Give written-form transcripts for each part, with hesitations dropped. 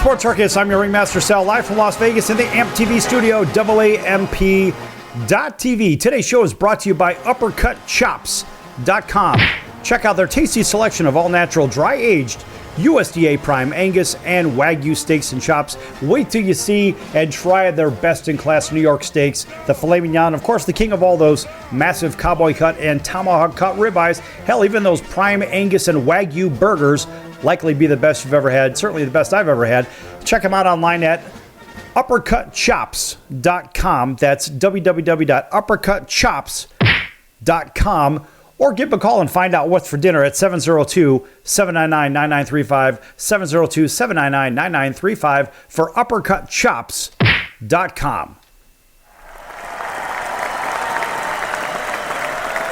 Sports Circus. I'm your Ringmaster Sal, live from Las Vegas in the AMP TV studio, AAMP.TV. Today's show is brought to you by UppercutChops.com. Check out their tasty selection of all-natural, dry-aged USDA Prime Angus and Wagyu steaks and chops. Wait till you see and try their best-in-class New York steaks. The filet mignon, of course, the king of all those massive cowboy cut and tomahawk cut ribeyes. Hell, even those Prime Angus and Wagyu burgers likely be the best you've ever had. Certainly the best I've ever had. Check them out online at UppercutChops.com. That's www.uppercutchops.com. Or give them a call and find out what's for dinner at 702-799-9935, 702-799-9935 for uppercutchops.com.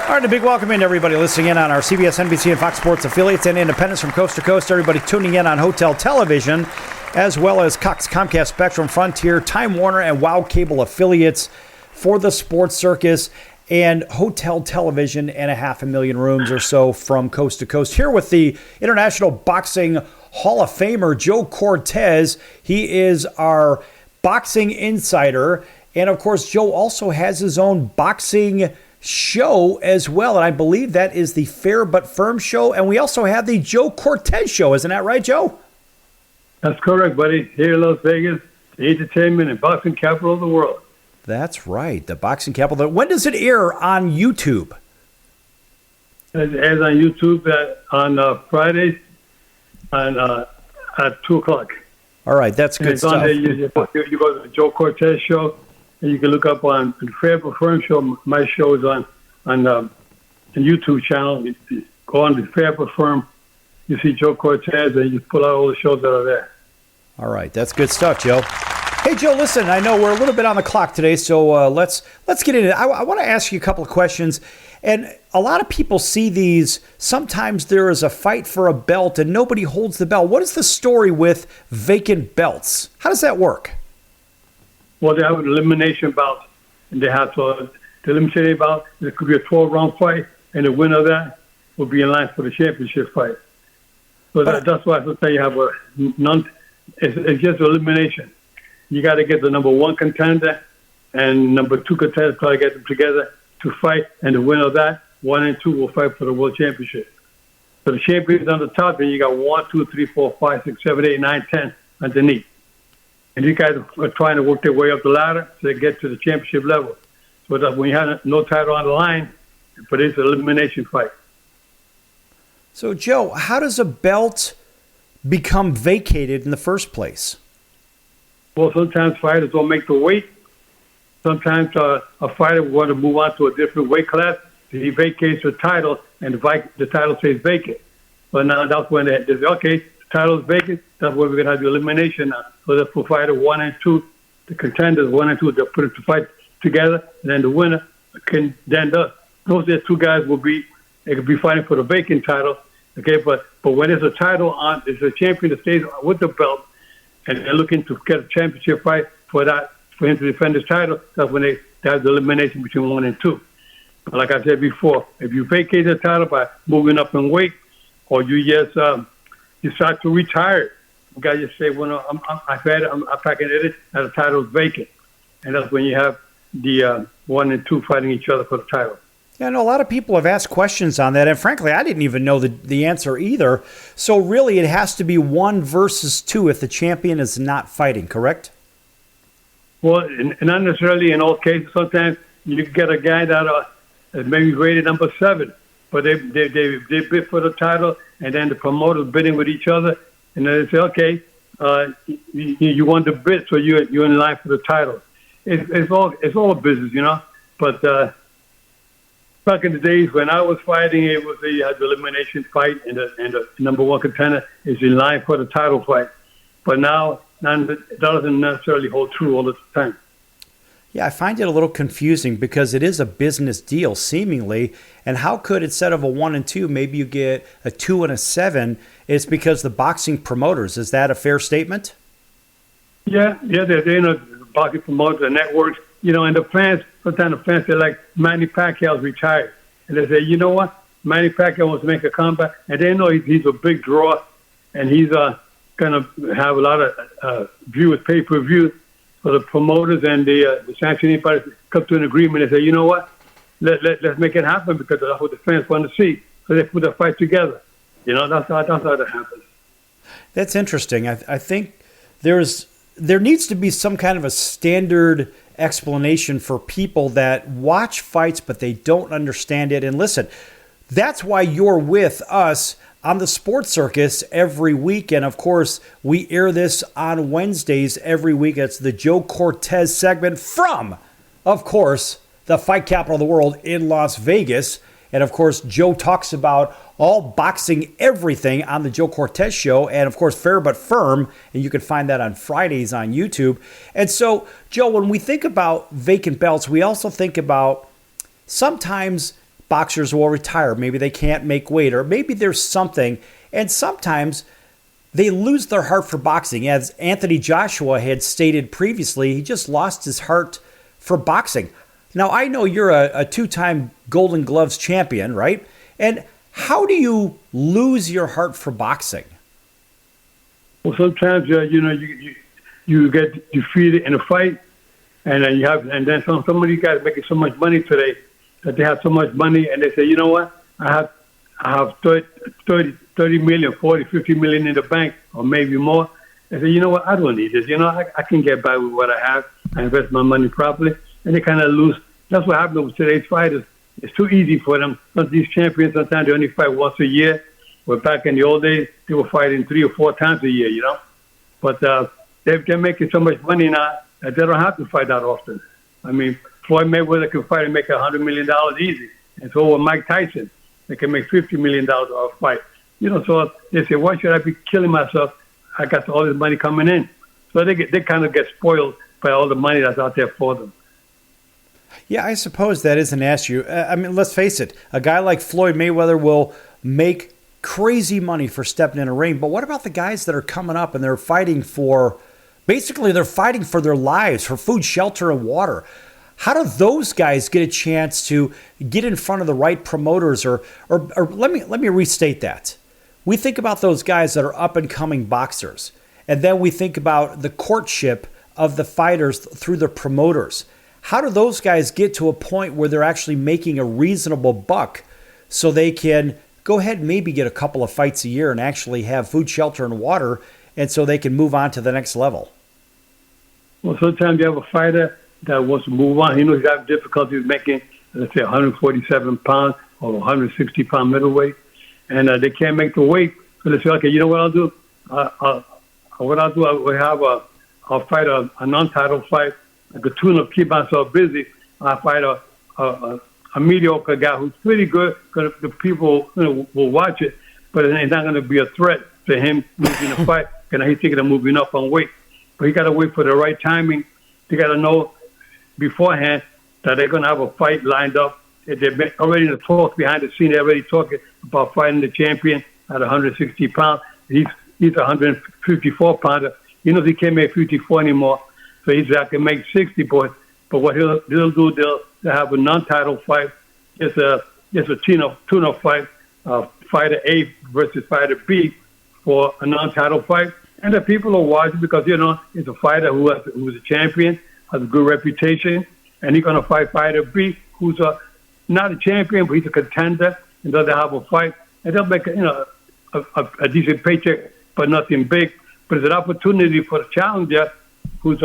All right, a big welcome in to everybody listening in on our CBS, NBC, and Fox Sports affiliates and independents from coast to coast. Everybody tuning in on Hotel Television, as well as Cox, Comcast, Spectrum, Frontier, Time Warner, and WOW Cable affiliates for the Sports Circus and Hotel Television, and 500,000 rooms or so from coast to coast. Here with the International Boxing Hall of Famer, Joe Cortez. He is our boxing insider. And, of course, Joe also has his own boxing show as well. And I believe that is the Fair But Firm show. And we also have the Joe Cortez show. Isn't that right, Joe? That's correct, buddy. Here in Las Vegas, the entertainment and boxing capital of the world. That's right, the boxing capital. When does it air on YouTube? It airs on YouTube on Fridays at 2 o'clock. All right, that's good stuff. On there, you go to the Joe Cortez show, and you can look up on the Fair But Firm show. My show is on the YouTube channel. You go on the Fair But Firm, you see Joe Cortez, and you pull out all the shows that are there. All right, that's good stuff, Joe. Hey, Joe, listen, I know we're a little bit on the clock today, so let's get into it. I want to ask you a couple of questions. And a lot of people see these. Sometimes there is a fight for a belt and nobody holds the belt. What is the story with vacant belts? How does that work? Well, they have an elimination bout, and they have to eliminate bout. There could be a 12-round fight, and the winner of that will be in line for the championship fight. So that's why I say you have it's just elimination. You got to get the number one contender and number two contender, try to get them together to fight, and the winner of that, 1 and 2, will fight for the world championship. So the champion's on the top, and you got 1, 2, 3, 4, 5, 6, 7, 8, 9, 10 underneath. And these guys are trying to work their way up the ladder so they get to the championship level. So that when you have no title on the line, but it's an elimination fight. So, Joe, how does a belt become vacated in the first place? Well, sometimes fighters don't make the weight. Sometimes a fighter want to move on to a different weight class. He vacates the title, and the title stays vacant. But now that's when they say, okay, the title is vacant. That's where we're going to have the elimination now. So that's for fighter 1 and 2, the contenders 1 and 2, they'll put it to fight together, and then the winner can then those two guys they could be fighting for the vacant title. Okay, but when there's a title on, there's a champion that stays with the belt, and they're looking to get a championship fight for him to defend his title. That's when they have the elimination between 1 and 2. But like I said before, if you vacate the title by moving up in weight, or you just decide to retire, you got to just say, well, I'm packing it, and the title is vacant. And that's when you have the 1 and 2 fighting each other for the title. Yeah, I know a lot of people have asked questions on that, and frankly, I didn't even know the answer either. So really, it has to be 1 versus 2 if the champion is not fighting, correct? Well, not necessarily in all cases. Sometimes you get a guy that is maybe rated number 7, but they bid for the title, and then the promoters bidding with each other, and then they say, okay, you won the bid, so you're in line for the title. It's all business, you know, but. Back in the days when I was fighting, it was the elimination fight, and the number one contender is in line for the title fight. But now, it doesn't necessarily hold true all the time. Yeah, I find it a little confusing because it is a business deal, seemingly. And how could, instead of a 1 and 2, maybe you get a 2 and a 7? It's because the boxing promoters. Is that a fair statement? Yeah, they're boxing promoters, the networks. You know, and the fans, sometimes the fans, they're like, Manny Pacquiao's retired. And they say, you know what? Manny Pacquiao wants to make a comeback. And they know he's a big draw, and he's going to have a lot of viewers, pay-per-view, for the promoters and the sanctioning parties come to an agreement and say, you know what, let's make it happen because that's what the fans want to see. So they put a fight together. You know, that's how that happens. That's interesting. I think there needs to be some kind of a standard explanation for people that watch fights but they don't understand it. And listen, that's why you're with us on the Sports Circus every week. And of course, we air this on Wednesdays every week. It's the Joe Cortez segment from, of course, the fight capital of the world in Las Vegas. And of course, Joe talks about all boxing everything on the Joe Cortez Show. And of course, Fair But Firm. And you can find that on Fridays on YouTube. And so, Joe, when we think about vacant belts, we also think about sometimes boxers will retire. Maybe they can't make weight, or maybe there's something. And sometimes they lose their heart for boxing. As Anthony Joshua had stated previously, he just lost his heart for boxing. Now, I know you're a two-time Golden Gloves champion, right? And how do you lose your heart for boxing? Well, sometimes you get defeated in a fight, and then some of these guys making so much money today that they have so much money, and they say, you know what, I have 30 million, 40, 50 million in the bank, or maybe more. They say, you know what, I don't need this. You know, I can get by with what I have. I invest my money properly. And they kind of lose. That's what happens with today's fighters. It's too easy for them. Some of these champions, sometimes they only fight once a year. But back in the old days, they were fighting 3 or 4 times a year, you know. But they're making so much money now that they don't have to fight that often. I mean, Floyd Mayweather can fight and make $100 million easy. And so will Mike Tyson. They can make $50 million off a fight. You know, so they say, why should I be killing myself? I got all this money coming in. So they kind of get spoiled by all the money that's out there for them. Yeah, I suppose that is an issue. I mean, let's face it. A guy like Floyd Mayweather will make crazy money for stepping in a ring. But what about the guys that are coming up and they're fighting for, basically they're fighting for their lives, for food, shelter, and water? How do those guys get a chance to get in front of the right promoters? Or let me restate that. We think about those guys that are up-and-coming boxers. And then we think about the courtship of the fighters through the promoters. How do those guys get to a point where they're actually making a reasonable buck so they can go ahead and maybe get a couple of fights a year and actually have food, shelter, and water, and so they can move on to the next level? Well, sometimes you have a fighter that wants to move on. He knows he's having difficulties making, let's say, 147 pounds or 160-pound middleweight, and they can't make the weight. So they say, okay, you know what I'll do? I'll fight a non-title fight. I could tune up, keep myself busy. I fight a mediocre guy who's pretty good because the people will watch it, but it's not going to be a threat to him losing the fight. And he's thinking of moving up on weight. But he got to wait for the right timing. They got to know beforehand that they're going to have a fight lined up. They've been already in the talks behind the scene. They're already talking about fighting the champion at 160 pounds. He's a 154 pounder. He knows he can't make 54 anymore. So he's I can make 60 points. But what he'll do, they'll have a non-title fight. It's a tune-up fight, fighter A versus fighter B for a non-title fight. And the people will watch it because, it's a fighter who's a champion, has a good reputation, and he's going to fight fighter B, who's not a champion, but he's a contender, and they'll have a fight. And they'll make a decent paycheck, but nothing big. But it's an opportunity for the challenger who's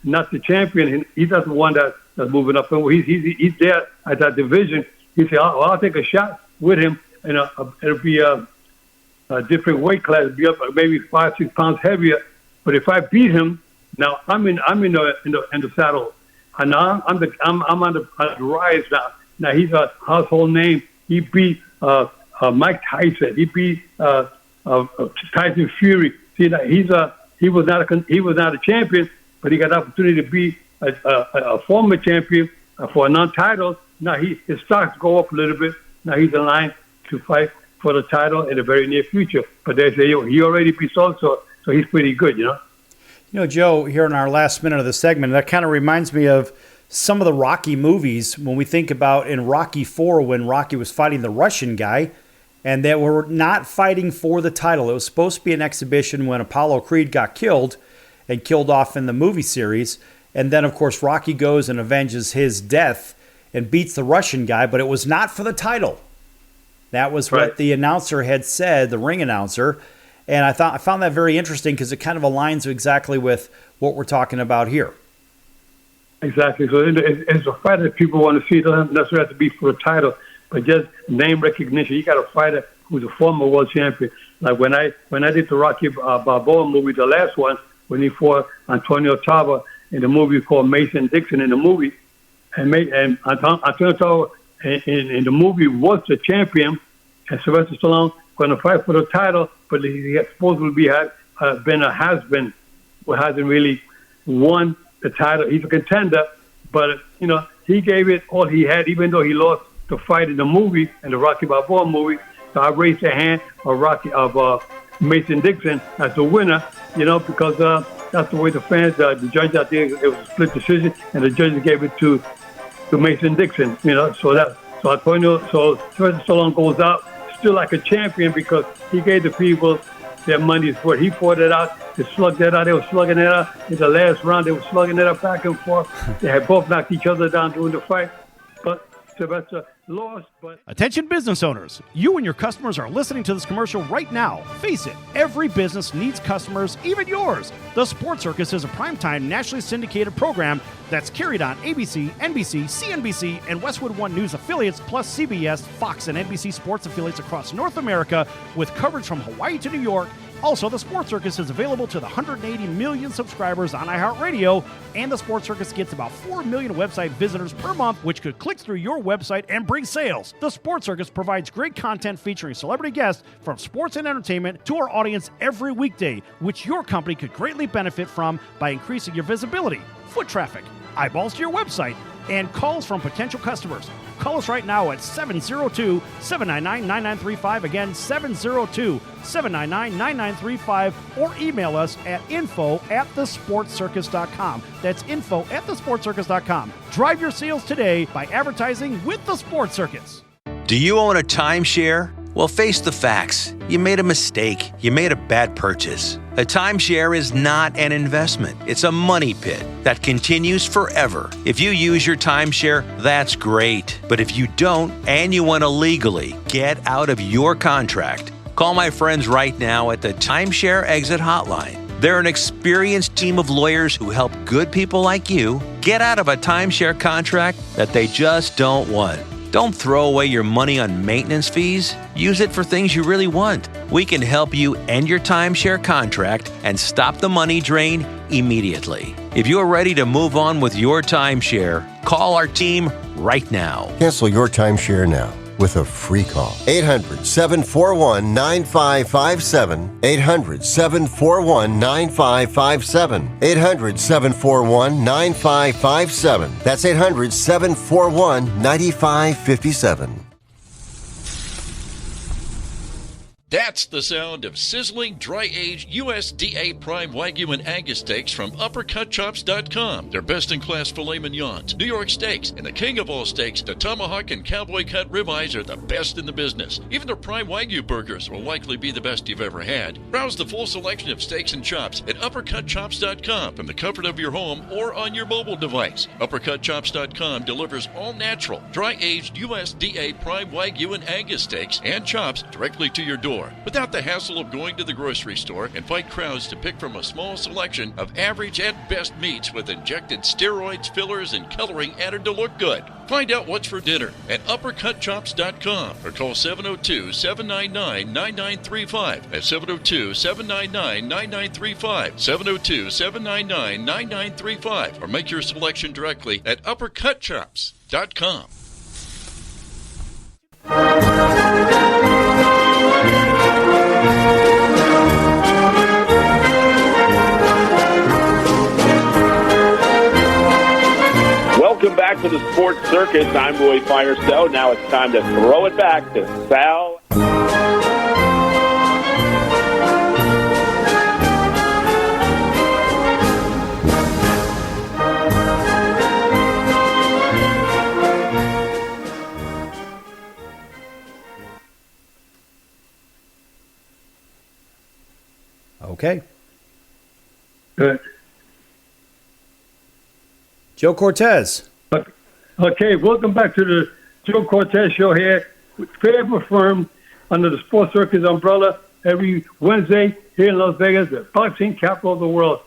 not the champion. He's not the one that's moving up. He's there at that division. He said, I'll take a shot with him, and it'll be a different weight class. It'll be up maybe 5-6 pounds heavier. But if I beat him, now I'm in the saddle. And now I'm on the rise now. Now he's a household name. He beat Mike Tyson. He beat Tyson Fury. See, he was not a champion, but he got the opportunity to be a former champion for a non-title. Now his stocks go up a little bit. Now he's in line to fight for the title in the very near future. But they say he already beat so he's pretty good, Joe, here in our last minute of the segment, that kind of reminds me of some of the Rocky movies when we think about in Rocky IV when Rocky was fighting the Russian guy. and they were not fighting for the title. It was supposed to be an exhibition when Apollo Creed got killed and killed off in the movie series. And then, of course, Rocky goes and avenges his death and beats the Russian guy, but it was not for the title. That was what the announcer had said, the ring announcer. And I found that very interesting because it kind of aligns exactly with what we're talking about here. Exactly. So it's a fight that people want to see. It doesn't necessarily have to be for a title, but just name recognition. You got a fighter who's a former world champion. Like when I did the Rocky Balboa movie, the last one, when he fought Antonio Tarver in the movie called Mason Dixon in the movie, and Antonio Tarver in the movie was the champion, and Sylvester Stallone going to fight for the title, but he supposedly been a has-been, who hasn't really won the title. He's a contender, but he gave it all he had, even though he lost the fight in the movie, in the Rocky Balboa movie. So I raised the hand of Mason Dixon as the winner, because that's the way the fans, the judge out there, it was a split decision, and the judges gave it to Mason Dixon. So Sylvester Stallone goes out still like a champion because he gave the people their money's worth. He fought it out. They slugged that out. They were slugging it out in the last round. They were slugging it out back and forth. They had both knocked each other down during the fight, but Sylvester lost. But attention business owners, you and your customers are listening to this commercial right now. Face it, every business needs customers, even yours. The Sports Circus is a primetime nationally syndicated program that's carried on ABC, NBC, CNBC, and Westwood One News affiliates, plus CBS, Fox, and NBC sports affiliates across North America, with coverage from Hawaii to New York. Also, the Sports Circus is available to the 180 million subscribers on iHeartRadio, and the Sports Circus gets about 4 million website visitors per month, which could click through your website and bring sales. The Sports Circus provides great content featuring celebrity guests from sports and entertainment to our audience every weekday, which your company could greatly benefit from by increasing your visibility, foot traffic, eyeballs to your website, and calls from potential customers. Call us right now at 702-799-9935. Again, 702-799-9935. Or email us at info@thesportscircus.com. That's info@thesportscircus.com. Drive your sales today by advertising with the Sports Circus. Do you own a timeshare? Well, face the facts. You made a mistake. You made a bad purchase. A timeshare is not an investment. It's a money pit that continues forever. If you use your timeshare, that's great. But if you don't, and you want to legally get out of your contract, call my friends right now at the Timeshare Exit Hotline. They're an experienced team of lawyers who help good people like you get out of a timeshare contract that they just don't want. Don't throw away your money on maintenance fees. Use it for things you really want. We can help you end your timeshare contract and stop the money drain immediately. If you're ready to move on with your timeshare, call our team right now. Cancel your timeshare now with a free call. 800-741-9557. 800-741-9557. 800-741-9557. That's 800-741-9557. That's the sound of sizzling, dry-aged USDA prime Wagyu and Angus steaks from UpperCutChops.com. Their best-in-class filet mignons, New York steaks, and the king of all steaks, the tomahawk and cowboy cut ribeyes are the best in the business. Even their prime Wagyu burgers will likely be the best you've ever had. Browse the full selection of steaks and chops at UpperCutChops.com from the comfort of your home or on your mobile device. UpperCutChops.com delivers all-natural, dry-aged USDA prime Wagyu and Angus steaks and chops directly to your door, without the hassle of going to the grocery store and fight crowds to pick from a small selection of average and best meats with injected steroids, fillers, and coloring added to look good. Find out what's for dinner at UpperCutChops.com or call 702-799-9935. That's 702-799-9935. 702-799-9935. Or make your selection directly at UpperCutChops.com. Welcome back to the Sports Circus. I'm Roy Firestone. Now it's time to throw it back to Sal. Okay. Good. Joe Cortez. Okay, welcome back to the Joe Cortez Show here. Favorite firm under the Sports Circus umbrella every Wednesday here in Las Vegas, the boxing capital of the world.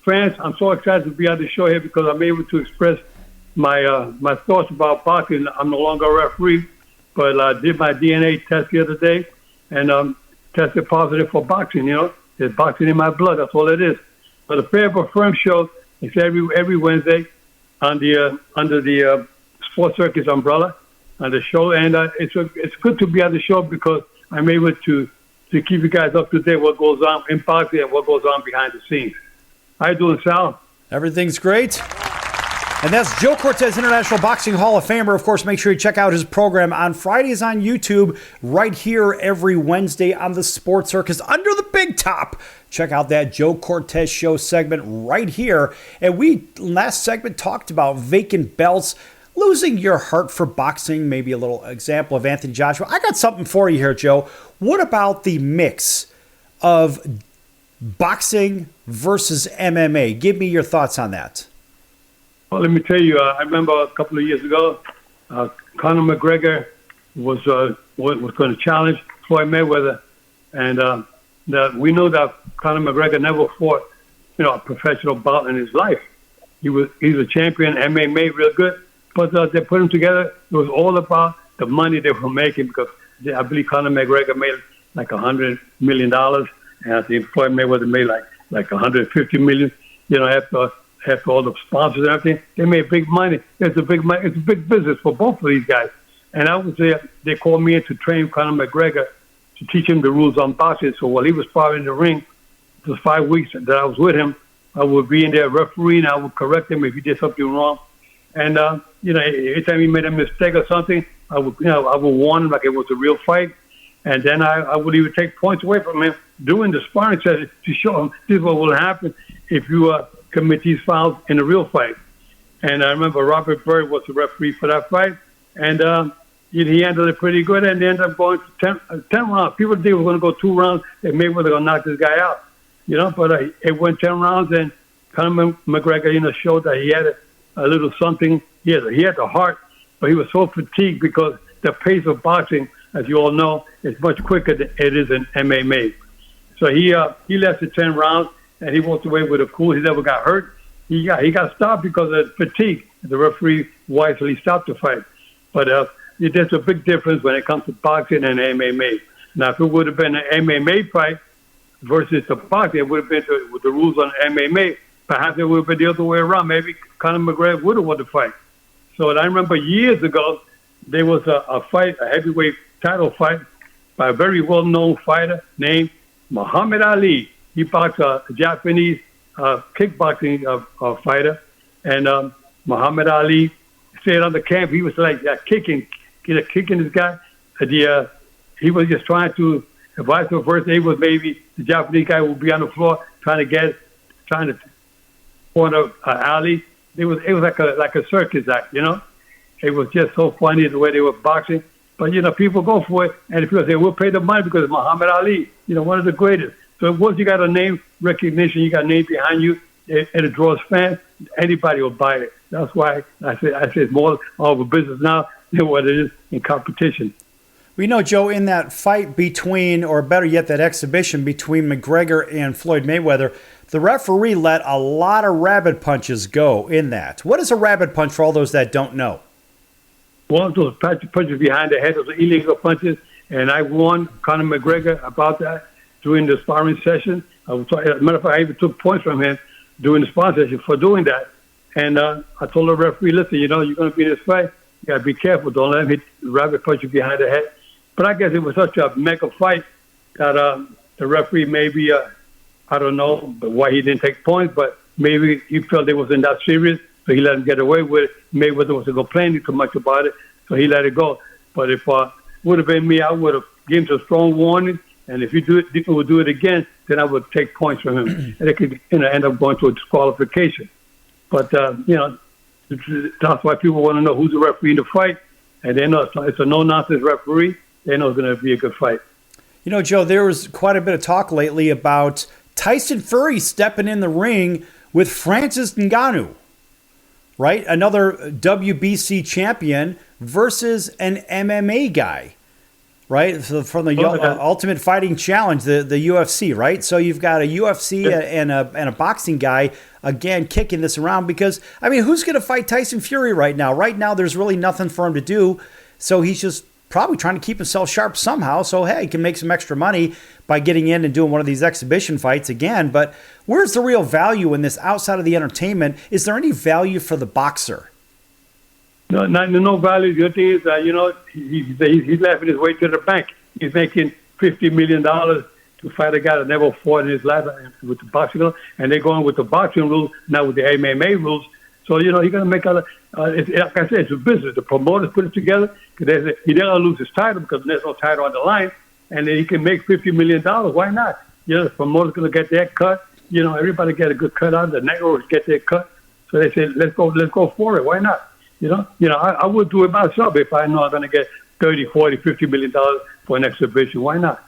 Fans, I'm so excited to be on the show here because I'm able to express my thoughts about boxing. I'm no longer a referee, but I did my DNA test the other day and tested positive for boxing. You know, there's boxing in my blood. That's all it is. But the Favorite Firm show is every Wednesday on the under the Sports Circus umbrella on the show, and it's good to be on the show because I'm able to keep you guys up to date what goes on in boxing and what goes on behind the scenes. How you doing, Sal? Everything's great. And that's Joe Cortez, International Boxing Hall of Famer. Of course, make sure you check out his program on Fridays on YouTube, right here every Wednesday on the Sports Circus under the big top. Check out that Joe Cortez Show segment right here. And we, last segment, talked about vacant belts, losing your heart for boxing, maybe a little example of Anthony Joshua. I got something for you here, Joe. What about the mix of boxing versus MMA? Give me your thoughts on that. Well, let me tell you, I remember a couple of years ago, Conor McGregor was going to challenge Floyd Mayweather, and we know that Conor McGregor never fought, a professional bout in his life. He's a champion, MMA, real good, but they put him together. It was all about the money they were making because I believe Conor McGregor made like $100 million, and I think Floyd Mayweather made like $150 million. After all the sponsors and everything, they made big money. It's a big business for both of these guys. And I would say they called me in to train Conor McGregor to teach him the rules on boxing. So while he was sparring in the ring, for 5 weeks that I was with him, I would be in there refereeing. I would correct him if he did something wrong. And every time he made a mistake or something, I would warn him like it was a real fight. And then I would even take points away from him during the sparring session to show him this is what will happen if you commit these fouls in a real fight. And I remember Robert Byrd was the referee for that fight, and he handled it pretty good, and they ended up going to 10 rounds. People think it was going to go 2 rounds, and maybe they're going to knock this guy out, but it went 10 rounds, and Conor McGregor, showed that he had a little something. He had the heart, but he was so fatigued because the pace of boxing, as you all know, is much quicker than it is in MMA. So he lasted 10 rounds, and he walked away with a cool. He never got hurt. He got stopped because of fatigue. The referee wisely stopped the fight. But there's a big difference when it comes to boxing and MMA. Now, if it would have been an MMA fight versus the boxing, it would have been with the rules on MMA. Perhaps it would have been the other way around. Maybe Conor McGregor would have won the fight. So I remember years ago, there was a fight, a heavyweight title fight by a very well-known fighter named Muhammad Ali. He boxed a Japanese kickboxing fighter, and Muhammad Ali stayed on the camp. He was like kicking this guy. He was just trying to, vice versa. He was maybe the Japanese guy would be on the floor trying to corner Ali. It was like a circus act, It was just so funny the way they were boxing. But people go for it, and people say we'll pay the money because Muhammad Ali, one of the greatest. So once you got a name recognition, you got a name behind you, and it draws fans, anybody will buy it. That's why I say it's more of a business now than what it is in competition. We know, Joe, in that fight between, or better yet, that exhibition between McGregor and Floyd Mayweather, the referee let a lot of rabbit punches go in that. What is a rabbit punch for all those that don't know? One of those punches behind the head, those illegal punches, and I warned Conor McGregor about that during the sparring session. As a matter of fact, I even took points from him during the sparring session for doing that. And I told the referee, listen, you're going to be in this fight. You got to be careful. Don't let him hit the rabbit punch you behind the head. But I guess it was such a mega fight that the referee maybe, I don't know why he didn't take points, but maybe he felt it wasn't that serious, so he let him get away with it. Mayweather wasn't complaining too much about it, so he let it go. But if it would have been me, I would have given him a strong warning. And if he would do it again, then I would take points from him, and it could end up going to a disqualification. But that's why people want to know who's the referee in the fight, and they know it's a no-nonsense referee. They know it's going to be a good fight. Joe, there was quite a bit of talk lately about Tyson Fury stepping in the ring with Francis Ngannou, right? Another WBC champion versus an MMA guy, right? So from the Ultimate Fighting Challenge, the UFC, right? So you've got a UFC and a boxing guy, again, kicking this around because, I mean, who's going to fight Tyson Fury right now? Right now, there's really nothing for him to do. So he's just probably trying to keep himself sharp somehow. So, hey, he can make some extra money by getting in and doing one of these exhibition fights again. But where's the real value in this outside of the entertainment? Is there any value for the boxer? No value. The other thing is that, he's laughing his way to the bank. He's making $50 million to fight a guy that never fought in his life with the boxing, and they're going with the boxing rules, not with the MMA rules. So, he's going to make like I said, it's a business. The promoters put it together because he doesn't lose his title because there's no title on the line, and then he can make $50 million. Why not? The promoter's going to get their cut. Everybody get a good cut out. The networks get their cut. So they say, let's go for it. Why not? I would do it myself if I know I'm going to get $30, $40, $50 million for an exhibition. Why not?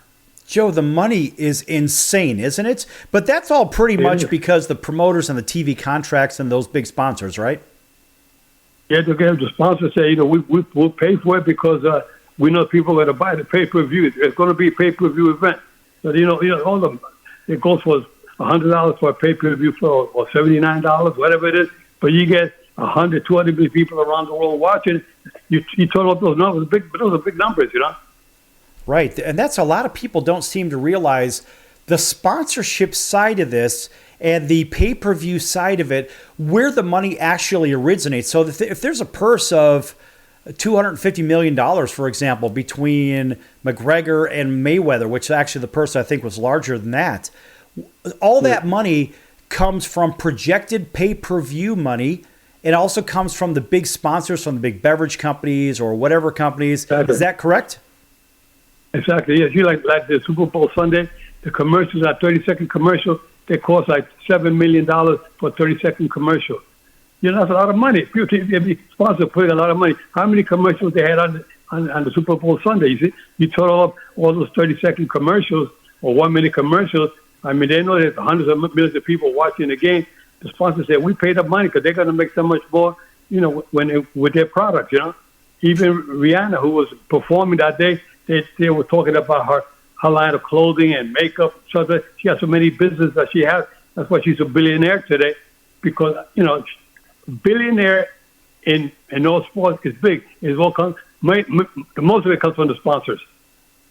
Joe, the money is insane, isn't it? But that's all pretty much because the promoters and the TV contracts and those big sponsors, right? Yeah, the sponsors say, we'll pay for it because we know people are going to buy the pay-per-view. It's going to be a pay-per-view event. So, all of them, it goes for $100 for a pay-per-view or $79, whatever it is. But you get 100, 200 million people around the world watching. You total up those numbers. Those are big numbers, Right, and that's a lot of people don't seem to realize the sponsorship side of this and the pay-per-view side of it, where the money actually originates. So if there's a purse of $250 million, for example, between McGregor and Mayweather, which actually the purse I think was larger than that, all that money comes from projected pay-per-view money. It also comes from the big sponsors, from the big beverage companies or whatever companies. Exactly. Is that correct? Exactly. Yes. You like the Super Bowl Sunday, the commercials are 30-second commercial. They cost like $7 million for a 30-second commercial. That's a lot of money. Every sponsor putting a lot of money. How many commercials they had on the Super Bowl Sunday? You see, you total up all those 30-second commercials or 1 minute commercials. I mean, they know there's hundreds of millions of people watching the game. The sponsors say we paid up money because they're going to make so much more, with their product. Even Rihanna, who was performing that day, they were talking about her line of clothing and makeup. So she has so many businesses that she has. That's why she's a billionaire today, because billionaire in all sports is big. It's all most of it comes from the sponsors.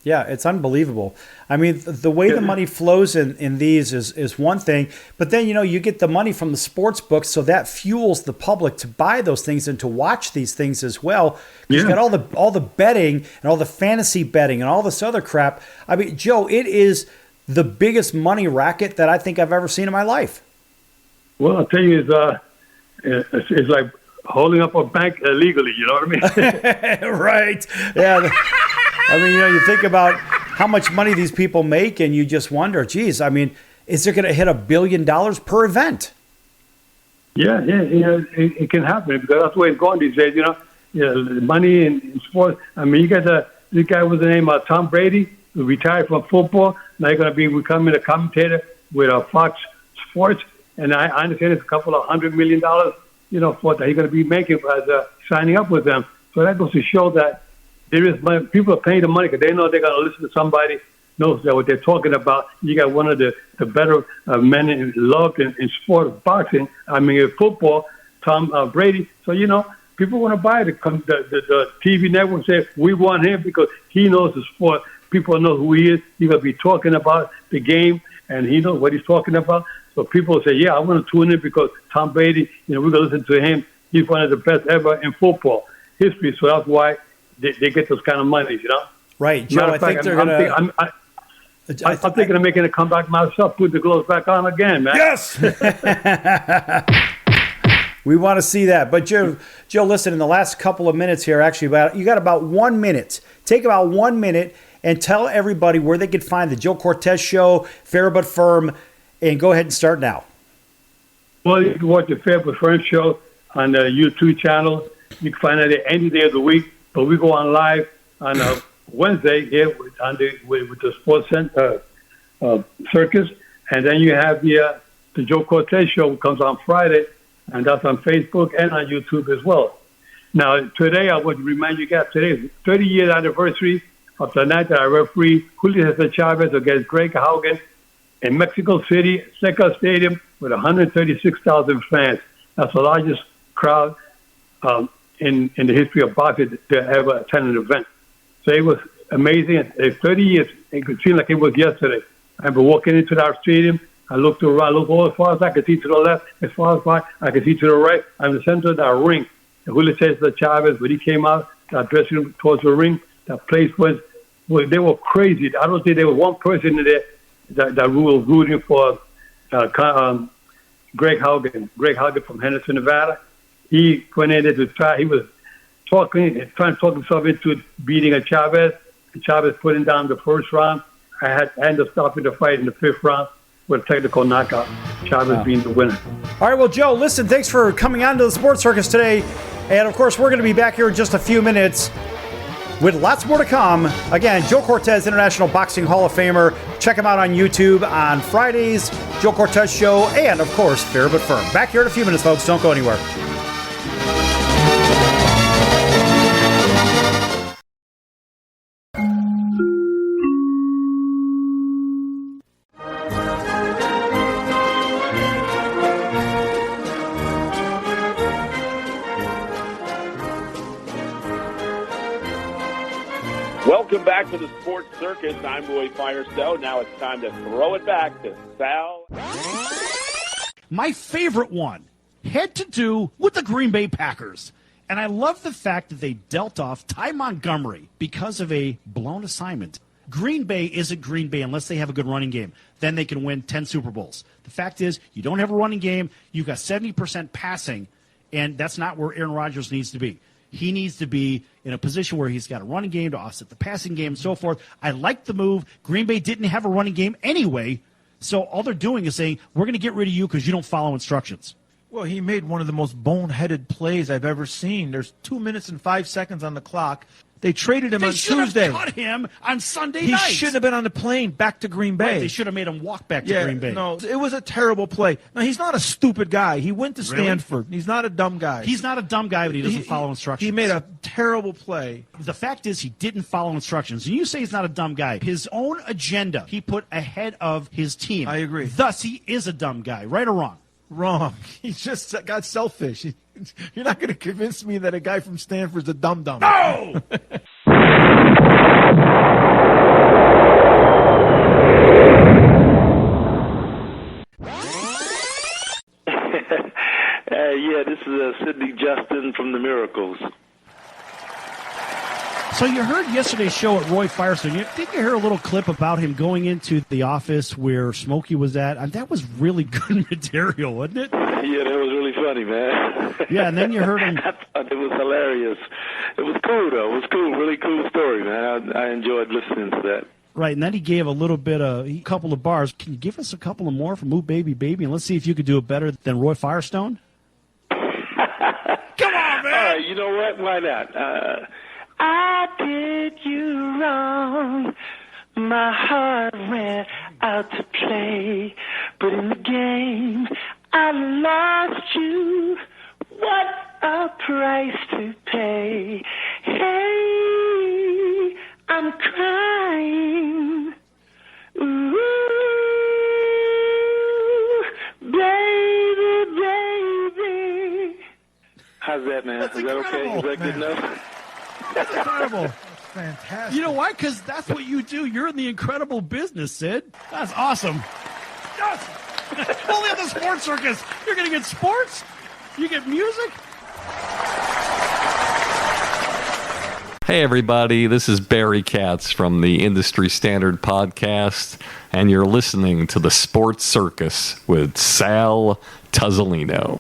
Yeah, it's unbelievable. I mean, the way the money flows in these is one thing, but then, you get the money from the sports books, so that fuels the public to buy those things and to watch these things as well. You've got all the betting and all the fantasy betting and all this other crap. I mean, Joe, it is the biggest money racket that I think I've ever seen in my life. Well, I'll tell you, it's like holding up a bank illegally, you know what I mean? Right. Yeah. I mean, you think about how much money these people make, and you just wonder, geez, I mean, is it going to hit $1 billion per event? Yeah, it can happen because that's the way it's going these days. Money in sports. I mean, you got this guy with the name of Tom Brady, who retired from football. Now he's going to be becoming a commentator with Fox Sports, and I understand it's a couple of $100 million, for that he's going to be making as signing up with them. So that goes to show that there is money. People are paying the money because they know they're going to listen to somebody knows that what they're talking about. You got one of the better men loved in sport, boxing. I mean, in football, Tom Brady. So people want to buy it. The TV network say we want him because he knows the sport. People know who he is. He's going to be talking about the game, and he knows what he's talking about. So people say, yeah, I want to tune in because Tom Brady. We're going to listen to him. He's one of the best ever in football history. So that's why they get those kind of money, Right, Joe. I think they're going to. I'm thinking of making a comeback myself. Put the gloves back on again, man. Yes. We want to see that. But Joe, listen. In the last couple of minutes here, actually, you got about 1 minute. Take about 1 minute and tell everybody where they could find the Joe Cortez Show, Fair But Firm, and go ahead and start now. Well, you can watch the Fair But Firm show on the YouTube channel. You can find it any day of the week. But we go on live on Wednesday here with the Sports Circus. And then you have the Joe Cortez show comes on Friday, and that's on Facebook and on YouTube as well. Now, today, I would remind you guys, today is the 30-year anniversary of the night that I referee Julio Cesar Chavez against Greg Haugen in Mexico City, Seca Stadium, with 136,000 fans. That's the largest crowd in the history of boxing to ever attend an event. So it was amazing. It's 30 years. It could seem like it was yesterday. I remember walking into that stadium. I looked around, looked all as far as I could see to the left, as far as I could see to the right. I'm in the center of that ring. And Julio Cesar Chavez, when he came out, that dressing room towards the ring, that place they were crazy. I don't think there was one person in there that was rooting for Greg Haugen from Henderson, Nevada. He went in there to try. He was trying to talk himself into beating a Chavez. And Chavez put him down the first round. I ended up stopping the fight in the fifth round with a technical knockout. Chavez being the winner. All right, well, Joe, listen, thanks for coming on to the Sports Circus today. And, of course, we're going to be back here in just a few minutes with lots more to come. Again, Joe Cortez, International Boxing Hall of Famer. Check him out on YouTube on Fridays, Joe Cortez Show, and, of course, Fair But Firm. Back here in a few minutes, folks. Don't go anywhere. Welcome back to the Sports Circus. I'm Roy Firestone. Now it's time to throw it back to Sal. My favorite one had to do with the Green Bay Packers. And I love the fact that they dealt off Ty Montgomery because of a blown assignment. Green Bay isn't Green Bay unless they have a good running game. Then they can win 10 Super Bowls. The fact is, you don't have a running game. You've got 70% passing, and that's not where Aaron Rodgers needs to be. He needs to be in a position where he's got a running game to offset the passing game and so forth. I like the move. Green Bay didn't have a running game anyway, so all they're doing is saying, we're going to get rid of you because you don't follow instructions. Well, he made one of the most boneheaded plays I've ever seen. There's 2 minutes and 5 seconds on the clock. They traded him on Tuesday. They should have cut him on Sunday night. He shouldn't have been on the plane back to Green Bay. Right, they should have made him walk back to Green Bay. No, it was a terrible play. Now, he's not a stupid guy. He went to Stanford. He's not a dumb guy. He's not a dumb guy, but he doesn't follow instructions. He made a terrible play. The fact is he didn't follow instructions. And you say he's not a dumb guy. His own agenda he put ahead of his team. I agree. Thus, he is a dumb guy. Right or wrong? Wrong. He just got selfish. You're not going to convince me that a guy from Stanford's a dum-dum. No! Yeah, this is Sidney Justin from the Miracles. So you heard yesterday's show at Roy Firestone. Did you hear a little clip about him going into the office where Smokey was at? And that was really good material, wasn't it? Yeah, that was really funny, man. Yeah, and then you heard him. I thought it was hilarious. It was cool, though. It was cool. Really cool story, man. I enjoyed listening to that. Right, and then he gave a couple of bars. Can you give us a couple of more from Ooh Baby Baby? And let's see if you could do it better than Roy Firestone. Come on, man! All right, you know what? Why not? I did you wrong. My heart went out to play. But in the game, I lost you. What a price to pay. Hey, I'm crying. Ooh, baby, baby. How's that, man? That's Is that okay? Is that good enough? That's incredible. Fantastic. You know why? Because that's what you do. You're in the incredible business, Sid. That's awesome. Yes! Only on the Sports Circus. You're going to get sports? You get music? Hey everybody, this is Barry Katz from the Industry Standard Podcast, and you're listening to the Sports Circus with Sal Tuzzolino.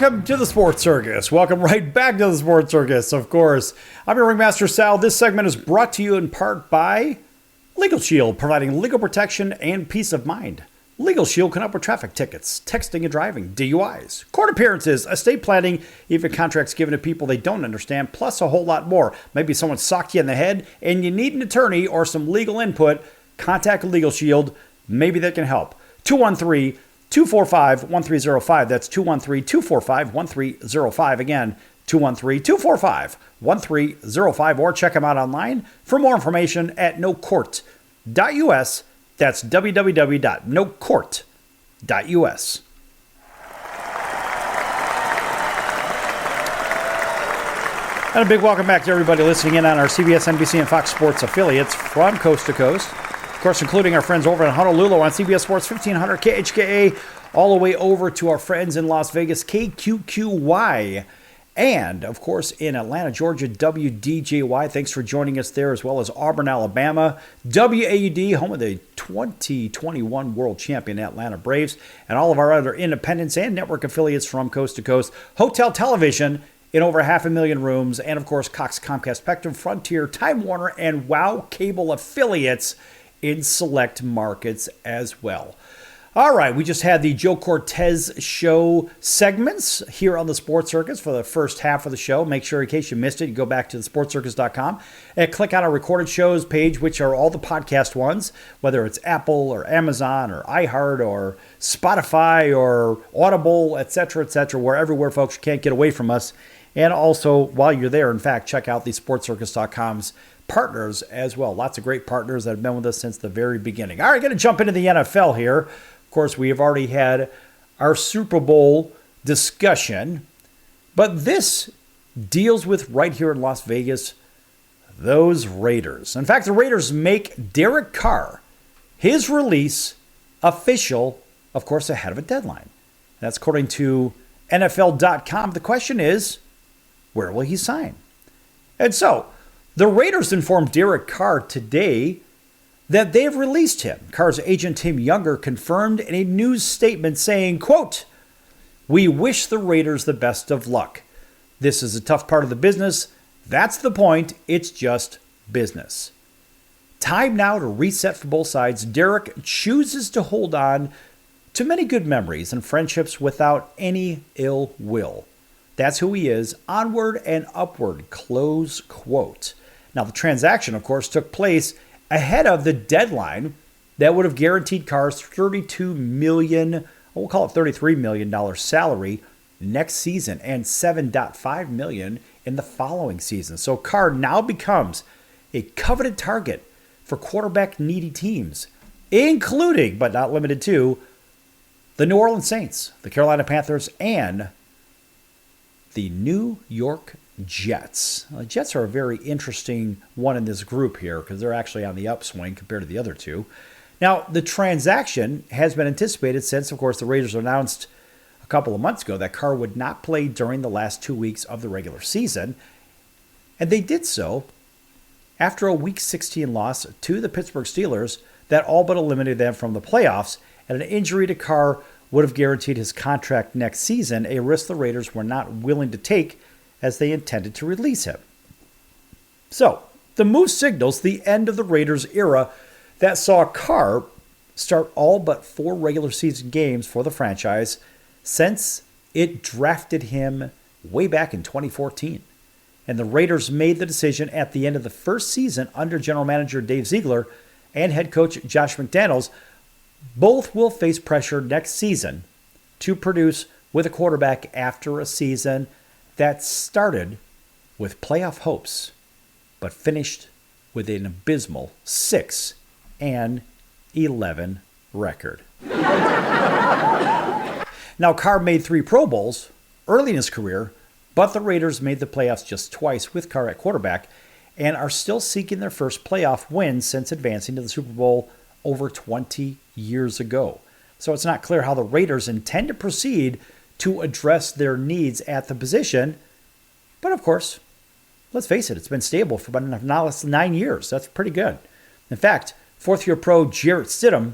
Welcome to the Sports Circus. Welcome right back to the Sports Circus, of course. I'm your Ringmaster Sal. This segment is brought to you in part by Legal Shield, providing legal protection and peace of mind. Legal Shield can help with traffic tickets, texting and driving, DUIs, court appearances, estate planning, even contracts given to people they don't understand, plus a whole lot more. Maybe someone socked you in the head and you need an attorney or some legal input. Contact Legal Shield. Maybe they can help. 213-245-1305. That's 213-245-1305. Again, 213-245-1305. Or check them out online for more information at nocourt.us. That's www.nocourt.us. And a big welcome back to everybody listening in on our CBS, NBC, and Fox Sports affiliates from coast to coast. Of course, including our friends over in Honolulu on CBS Sports 1500 KHKA, all the way over to our friends in Las Vegas, KQQY. And, of course, in Atlanta, Georgia, WDJY. Thanks for joining us there, as well as Auburn, Alabama, WAUD, home of the 2021 World Champion Atlanta Braves, and all of our other independents and network affiliates from coast to coast. Hotel television in over 500,000 rooms, and, of course, Cox, Comcast, Spectrum, Frontier, Time Warner, and WOW Cable affiliates in select markets as well. All right, we just had the Joe Cortez Show segments here on the Sports Circus for the first half of the show. Make sure, in case you missed it, you go back to thesportscircus.com and click on our recorded shows page, which are all the podcast ones, whether it's Apple or Amazon or iHeart or Spotify or Audible, etc., We're everywhere, folks. You can't get away from us. And also, while you're there, in fact, check out the sportscircus.com's partners as well. Lots of great partners that have been with us since the very beginning. All right, going to jump into the NFL here. Of course, we have already had our Super Bowl discussion, but this deals with right here in Las Vegas, those Raiders. In fact, the Raiders make Derek Carr, his release, official, of course, ahead of a deadline. That's according to NFL.com. The question is, where will he sign? And so, the Raiders informed Derek Carr today that they've released him. Carr's agent, Tim Younger, confirmed in a news statement saying, quote, "We wish the Raiders the best of luck. This is a tough part of the business. That's the point. It's just business. Time now to reset for both sides. Derek chooses to hold on to many good memories and friendships without any ill will. That's who he is. Onward and upward," close quote. Now, the transaction, of course, took place ahead of the deadline that would have guaranteed Carr's $32 million, we'll call it $33 million salary next season and $7.5 million in the following season. So Carr now becomes a coveted target for quarterback-needy teams, including, but not limited to, the New Orleans Saints, the Carolina Panthers, and the New York Jets. The Jets are a very interesting one in this group here because they're actually on the upswing compared to the other two. Now, the transaction has been anticipated since, of course, the Raiders announced a couple of months ago that Carr would not play during the last 2 weeks of the regular season. And they did so after a Week 16 loss to the Pittsburgh Steelers that all but eliminated them from the playoffs, and an injury to Carr would have guaranteed his contract next season, a risk the Raiders were not willing to take as they intended to release him. So, the move signals the end of the Raiders era that saw Carr start all but 4 regular season games for the franchise since it drafted him way back in 2014. And the Raiders made the decision at the end of the first season under general manager Dave Ziegler and head coach Josh McDaniels. Both will face pressure next season to produce with a quarterback after a season that started with playoff hopes, but finished with an abysmal 6-11 record. Now, Carr made 3 Pro Bowls early in his career, but the Raiders made the playoffs just twice with Carr at quarterback and are still seeking their first playoff win since advancing to the Super Bowl over 20 years ago. So it's not clear how the Raiders intend to proceed to address their needs at the position. But of course, let's face it, it's been stable for about now 9 years. That's pretty good. In fact, 4th-year pro Jarrett Stidham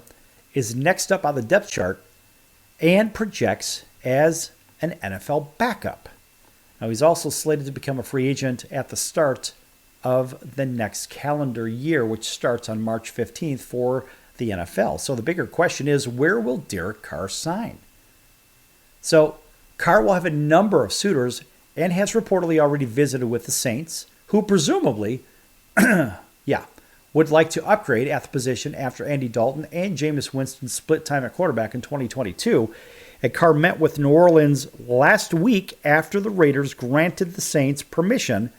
is next up on the depth chart and projects as an NFL backup. Now, he's also slated to become a free agent at the start of the next calendar year, which starts on March 15th for the NFL. So the bigger question is, where will Derek Carr sign? So Carr will have a number of suitors and has reportedly already visited with the Saints, who presumably, would like to upgrade at the position after Andy Dalton and Jameis Winston split time at quarterback in 2022. And Carr met with New Orleans last week after the Raiders granted the Saints permission,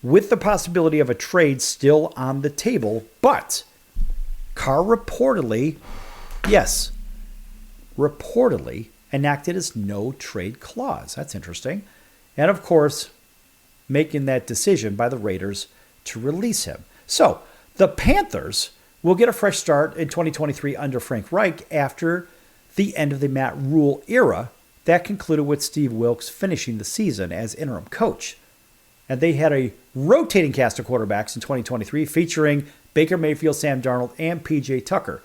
with the possibility of a trade still on the table. But Carr reportedly enacted his no trade clause. That's interesting. And of course, making that decision by the Raiders to release him. So the Panthers will get a fresh start in 2023 under Frank Reich after the end of the Matt Rule era that concluded with Steve Wilkes finishing the season as interim coach. And they had a rotating cast of quarterbacks in 2023 featuring Baker Mayfield, Sam Darnold, and P.J. Tucker.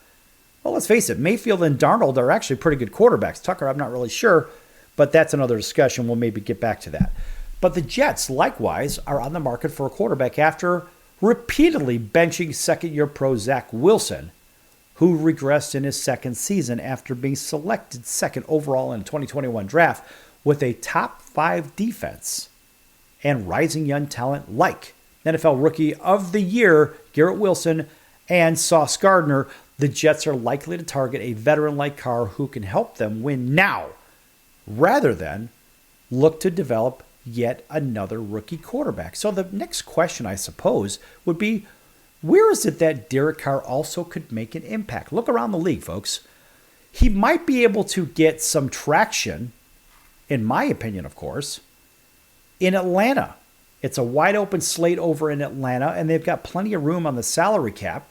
Well, let's face it, Mayfield and Darnold are actually pretty good quarterbacks. Tucker, I'm not really sure, but that's another discussion. We'll maybe get back to that. But the Jets, likewise, are on the market for a quarterback after repeatedly benching second-year pro Zach Wilson, who regressed in his second season after being selected second overall in the 2021 draft with a top 5 defense and rising young talent like NFL Rookie of the Year Garrett Wilson and Sauce Gardner. The Jets are likely to target a veteran like Carr who can help them win now, rather than look to develop yet another rookie quarterback. So the next question, I suppose, would be, where is it that Derek Carr also could make an impact? Look around the league, folks. He might be able to get some traction, in my opinion, of course, in Atlanta. It's a wide open slate over in Atlanta, and they've got plenty of room on the salary cap.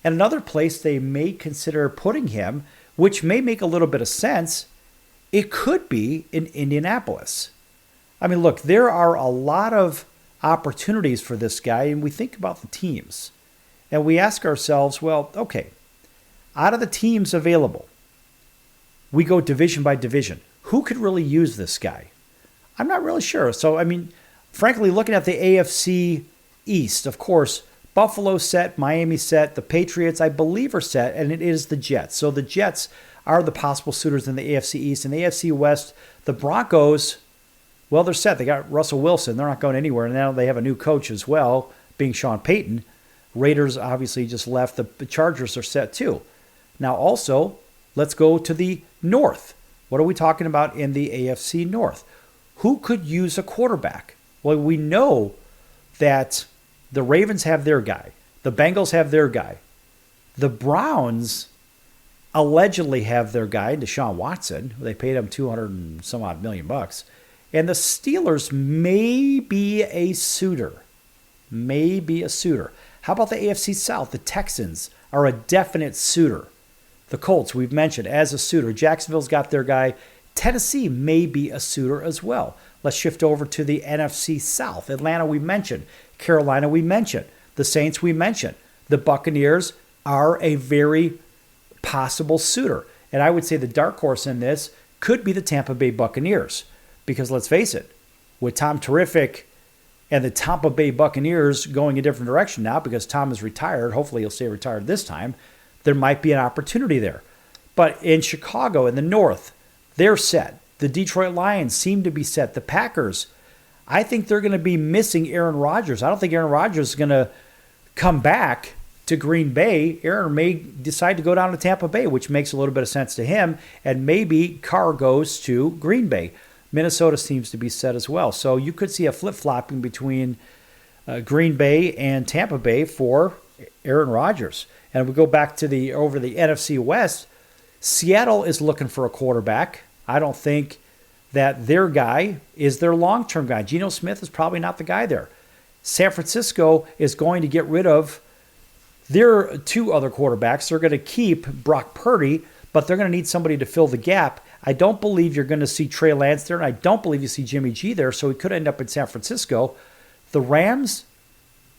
And another place they may consider putting him, which may make a little bit of sense, it could be in Indianapolis. I mean, look, there are a lot of opportunities for this guy, and we think about the teams. And we ask ourselves, well, okay, out of the teams available, we go division by division. Who could really use this guy? I'm not really sure. So, I mean, frankly, looking at the AFC East, of course, Buffalo set, Miami set, the Patriots, I believe, are set, and it is the Jets. So the Jets are the possible suitors in the AFC East. In the AFC West, the Broncos, well, they're set. They got Russell Wilson. They're not going anywhere. And now they have a new coach as well, being Sean Payton. Raiders obviously just left. The Chargers are set too. Now also, let's go to the North. What are we talking about in the AFC North? Who could use a quarterback? Well, we know that the Ravens have their guy. The Bengals have their guy. The Browns allegedly have their guy, Deshaun Watson. They paid him $200 and some odd million bucks. And the Steelers may be a suitor. How about the AFC South? The Texans are a definite suitor. The Colts, we've mentioned, as a suitor. Jacksonville's got their guy. Tennessee may be a suitor as well. Let's shift over to the NFC South. Atlanta, we mentioned. Carolina, we mentioned. The Saints, we mentioned. The Buccaneers are a very possible suitor. And I would say the dark horse in this could be the Tampa Bay Buccaneers. Because let's face it, with Tom Terrific and the Tampa Bay Buccaneers going a different direction now because Tom is retired, hopefully he'll stay retired this time, there might be an opportunity there. But in Chicago, in the North, they're set. The Detroit Lions seem to be set. The Packers, I think they're going to be missing Aaron Rodgers. I don't think Aaron Rodgers is going to come back to Green Bay. Aaron may decide to go down to Tampa Bay, which makes a little bit of sense to him, and maybe Carr goes to Green Bay. Minnesota seems to be set as well. So you could see a flip-flopping between Green Bay and Tampa Bay for Aaron Rodgers. And if we go back to over the NFC West, Seattle is looking for a quarterback. I don't think that their guy is their long-term guy. Geno Smith is probably not the guy there. San Francisco is going to get rid of their 2 other quarterbacks. They're going to keep Brock Purdy, but they're going to need somebody to fill the gap. I don't believe you're going to see Trey Lance there, and I don't believe you see Jimmy G there, so he could end up in San Francisco. The Rams,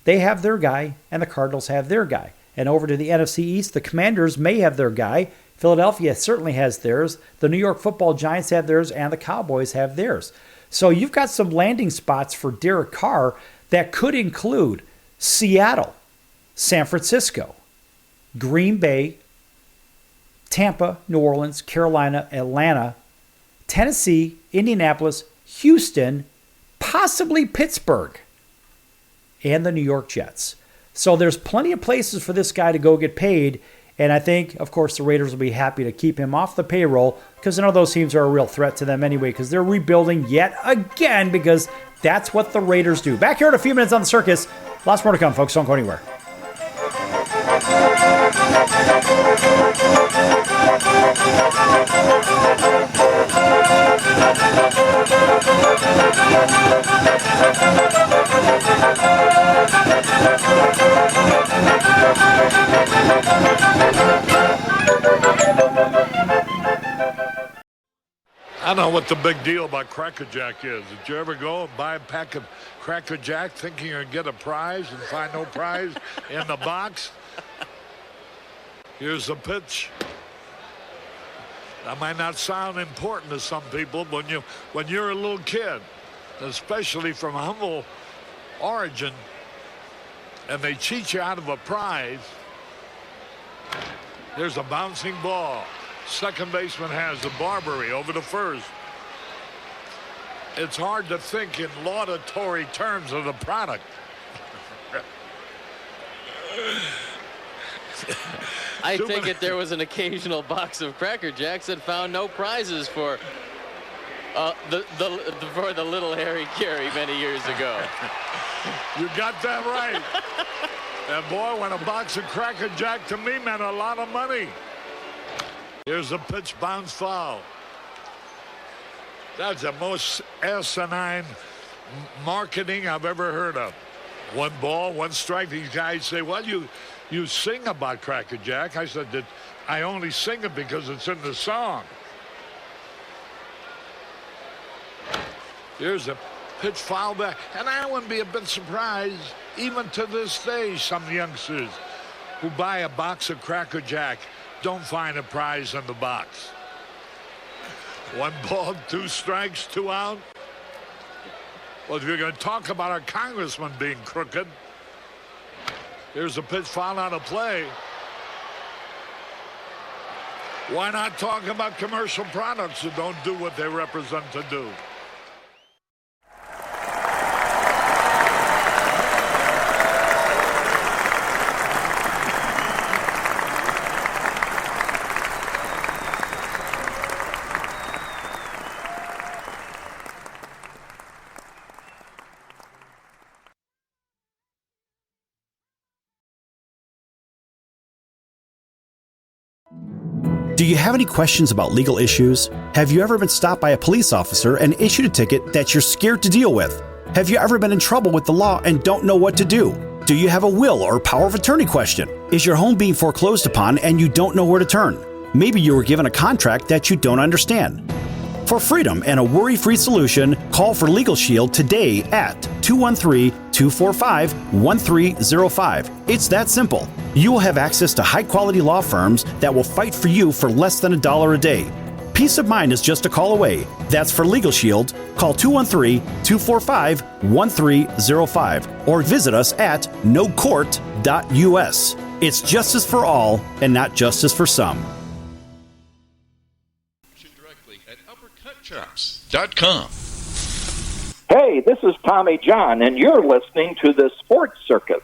they have their guy, and the Cardinals have their guy. And over to the NFC East, the Commanders may have their guy. Philadelphia certainly has theirs. The New York Football Giants have theirs, and the Cowboys have theirs. So you've got some landing spots for Derek Carr that could include Seattle, San Francisco, Green Bay, Tampa, New Orleans, Carolina, Atlanta, Tennessee, Indianapolis, Houston, possibly Pittsburgh, and the New York Jets. So there's plenty of places for this guy to go get paid. And I think, of course, the Raiders will be happy to keep him off the payroll because I know those teams are a real threat to them anyway because they're rebuilding yet again because that's what the Raiders do. Back here in a few minutes on the Circus. Lots more to come, folks. Don't go anywhere. I don't know what the big deal about Cracker Jack is. Did you ever go and buy a pack of Cracker Jack thinking you're going to get a prize and find no prize in the box? Here's the pitch. That might not sound important to some people, but when you're a little kid, especially from humble origin, and they cheat you out of a prize. Here's a bouncing ball. Second baseman has the Barbary over to first. It's hard to think in laudatory terms of the product. I take it there was an occasional box of Cracker Jacks that found no prizes for the little Harry Carey many years ago. You got that right. And boy, when a box of Cracker Jack to me meant a lot of money. Here's a pitch, bounce foul. That's the most asinine marketing I've ever heard of. One ball, one strike. These guys say, well, you sing about Cracker Jack. I said that I only sing it because it's in the song. Here's a pitch foul back. And I wouldn't be a bit surprised, even to this day, some youngsters who buy a box of Cracker Jack don't find a prize in the box. One ball, two strikes, 2 out. Well, if you're going to talk about our congressman being crooked, here's a pitch foul out of play. Why not talk about commercial products that don't do what they represent to do? Do you have any questions about legal issues? Have you ever been stopped by a police officer and issued a ticket that you're scared to deal with? Have you ever been in trouble with the law and don't know what to do? Do you have a will or power of attorney question? Is your home being foreclosed upon and you don't know where to turn? Maybe you were given a contract that you don't understand. For freedom and a worry-free solution, call for Legal Shield today at 213-245-1305. It's that simple. You will have access to high-quality law firms that will fight for you for less than $1 a day. Peace of mind is just a call away. That's for Legal Shield. Call 213-245-1305 or visit us at nocourt.us. It's justice for all and not justice for some. uppercutchops.com. Hey, this is Tommy John, and you're listening to the Sports Circus.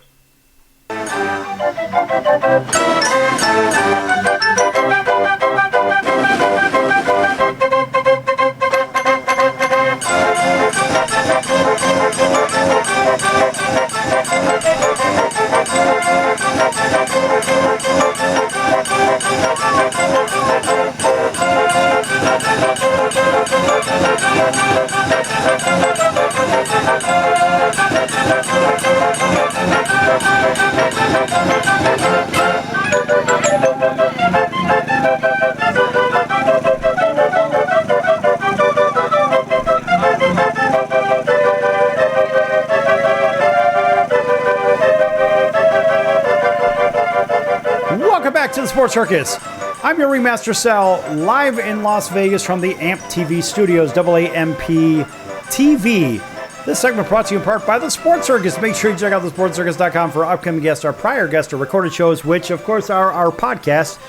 Welcome back to the Sports Circus. I'm your Ringmaster Sal, live in Las Vegas from the AMP TV studios, AAMP TV. This segment brought to you in part by the Sports Circus. Make sure you check out thesportscircus.com for upcoming guests, our prior guests, or recorded shows, which, of course, are our podcasts.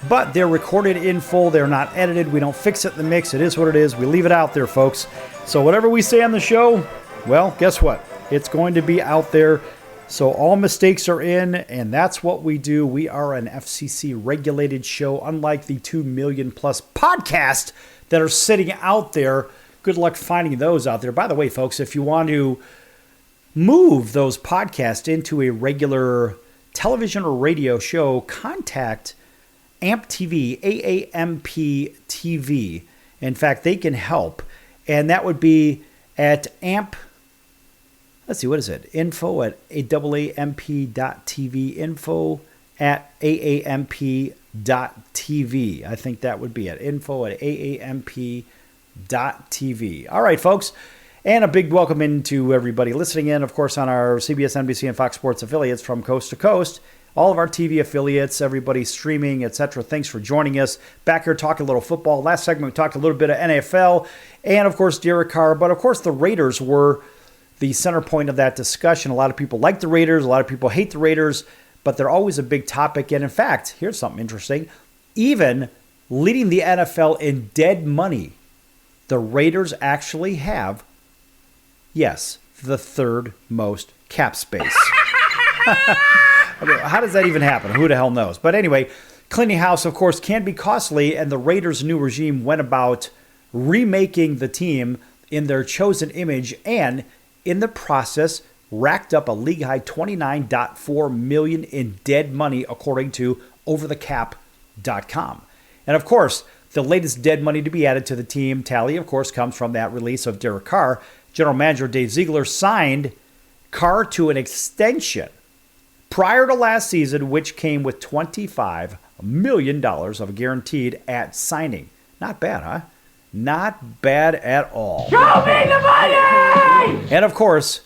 But they're recorded in full. They're not edited. We don't fix it in the mix. It is what it is. We leave it out there, folks. So whatever we say on the show, well, guess what? It's going to be out there. So all mistakes are in, and that's what we do. We are an FCC-regulated show, unlike the 2 million-plus podcasts that are sitting out there. Good luck finding those out there. By the way, folks, if you want to move those podcasts into a regular television or radio show, contact AMP TV, AAMP TV. In fact, they can help, and that would be at AMP. Let's see, what is it? Info at AAMP.TV. Info at AAMP.TV. I think that would be it. Info at AAMP.TV. All right, folks. And a big welcome into everybody listening in, of course, on our CBS, NBC, and Fox Sports affiliates from coast to coast. All of our TV affiliates, everybody streaming, etc. Thanks for joining us. Back here talking a little football. Last segment, we talked a little bit of NFL and, of course, Derek Carr. But, of course, the Raiders were the center point of that discussion. A lot of people like the Raiders. A lot of people hate the Raiders. But they're always a big topic. And, in fact, here's something interesting. Even leading the NFL in dead money, the Raiders actually have, yes, the third most cap space. Okay, how does that even happen? Who the hell knows? But anyway, cleaning house, of course, can be costly, and the Raiders' new regime went about remaking the team in their chosen image, and in the process, racked up a league-high $29.4 million in dead money, according to OverTheCap.com. And of course, the latest dead money to be added to the team tally, of course, comes from that release of Derek Carr. General Manager Dave Ziegler signed Carr to an extension prior to last season, which came with $25 million of guaranteed at signing. Not bad, huh? Not bad at all. Show me the money! And of course,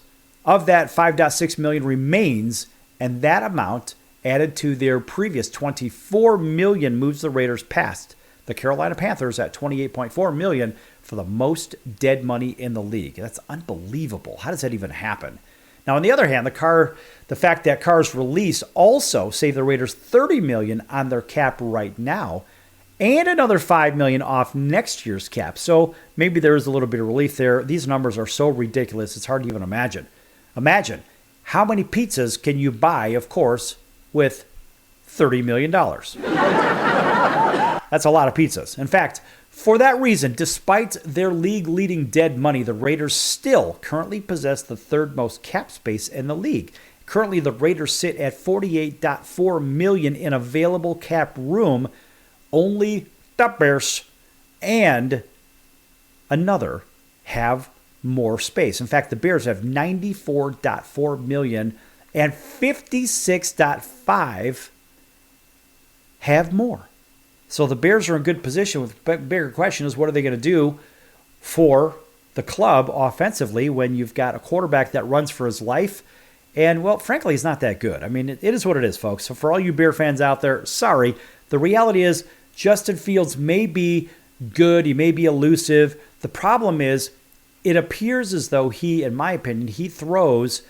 of that, $5.6 million remains, and that amount added to their previous $24 million moves the Raiders past the Carolina Panthers at $28.4 million for the most dead money in the league. That's unbelievable. How does that even happen? Now, on the other hand, the fact that Carr's release also saved the Raiders $30 million on their cap right now, and another $5 million off next year's cap. So maybe there is a little bit of relief there. These numbers are so ridiculous, it's hard to even imagine. Imagine how many pizzas can you buy, of course, with $30 million. That's a lot of pizzas. In fact, for that reason, despite their league-leading dead money, the Raiders still currently possess the third most cap space in the league. Currently, the Raiders sit at $48.4 million in available cap room. Only the Bears and another have more space. In fact, the Bears have $94.4 million, and $56.5 have more. So the Bears are in good position. The bigger question is, what are they going to do for the club offensively when you've got a quarterback that runs for his life? And, well, frankly, he's not that good. I mean, it is what it is, folks. So for all you Bear fans out there, sorry. The reality is Justin Fields may be good. He may be elusive. The problem is it appears as though he, in my opinion, he throws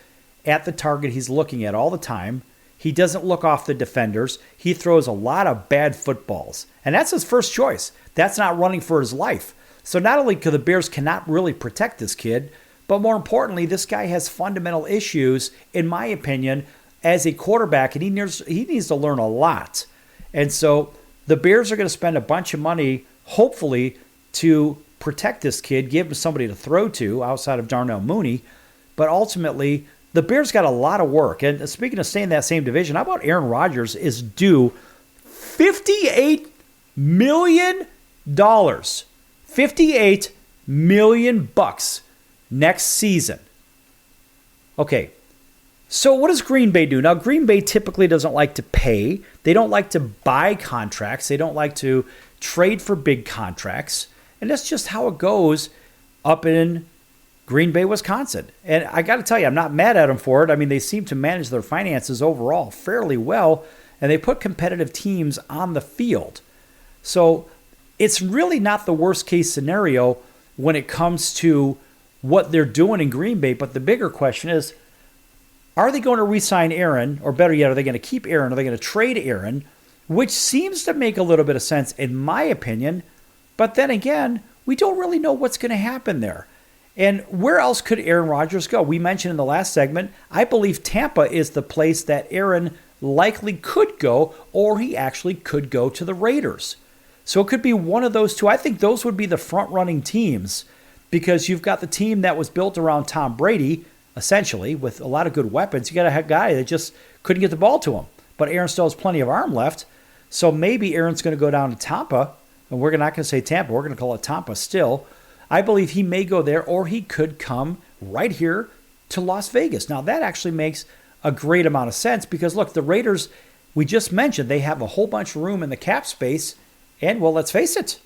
at the target he's looking at all the time. He doesn't look off the defenders. He throws a lot of bad footballs. And that's his first choice. That's not running for his life. So not only could the Bears cannot really protect this kid, but more importantly, this guy has fundamental issues, in my opinion, as a quarterback, and he needs to learn a lot. And so the Bears are going to spend a bunch of money, hopefully, to protect this kid, give him somebody to throw to outside of Darnell Mooney. But ultimately, the Bears got a lot of work. And speaking of staying in that same division, how about Aaron Rodgers is due $58 million? $58 million next season. Okay, so what does Green Bay do? Now, Green Bay typically doesn't like to pay. They don't like to buy contracts. They don't like to trade for big contracts. And that's just how it goes up in Green Bay, Wisconsin. And I got to tell you, I'm not mad at them for it. I mean, they seem to manage their finances overall fairly well. and they put competitive teams on the field. So it's really not the worst case scenario when it comes to what they're doing in Green Bay. But the bigger question is, are they going to re-sign Aaron? Or better yet, are they going to keep Aaron? Are they going to trade Aaron? Which seems to make a little bit of sense in my opinion. But then again, we don't really know what's going to happen there. And where else could Aaron Rodgers go? We mentioned in the last segment, I believe Tampa is the place that Aaron likely could go, or he actually could go to the Raiders. So it could be one of those two. I think those would be the front-running teams because you've got the team that was built around Tom Brady, essentially, with a lot of good weapons. You got a guy that just couldn't get the ball to him. But Aaron still has plenty of arm left. So maybe Aaron's going to go down to Tampa, and we're not going to say Tampa. We're going to call it Tampa still. I believe he may go there, or he could come right here to Las Vegas. Now, that actually makes a great amount of sense because, look, the Raiders, we just mentioned, they have a whole bunch of room in the cap space. And, well, let's face it,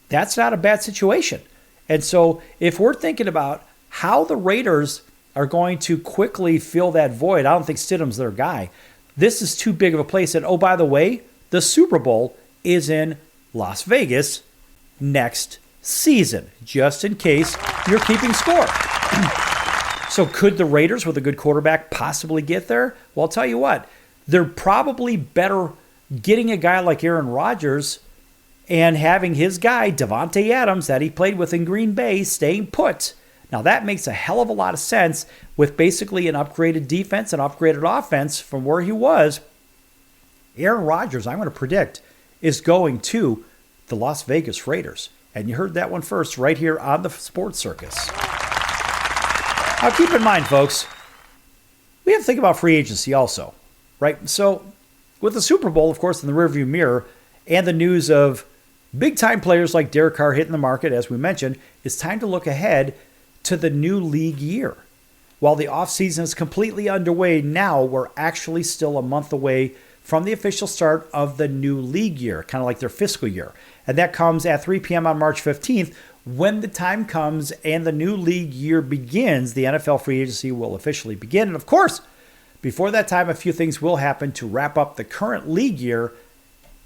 that's not a bad situation. And so if we're thinking about how the Raiders are going to quickly fill that void, I don't think Stidham's their guy. This is too big of a place. And, oh, by the way, the Super Bowl is in Las Vegas next season, just in case you're keeping score. So could the Raiders with a good quarterback possibly get there? Well, I'll tell you what, they're probably better getting a guy like Aaron Rodgers and having his guy, Davante Adams, that he played with in Green Bay, staying put. Now, that makes a hell of a lot of sense with basically an upgraded defense and upgraded offense from where he was. Aaron Rodgers, I'm going to predict, is going to the Las Vegas Raiders. And you heard that one first right here on the Sports Circus. Now, keep in mind, folks, we have to think about free agency also, right? So, with the Super Bowl, of course, in the rearview mirror, and the news of big-time players like Derek Carr hitting the market, as we mentioned, it's time to look ahead to the new league year. While the offseason is completely underway now, we're actually still a month away from the official start of the new league year, kind of like their fiscal year. And that comes at 3 p.m. on March 15th. When the time comes and the new league year begins, the NFL free agency will officially begin. And of course, before that time, a few things will happen to wrap up the current league year.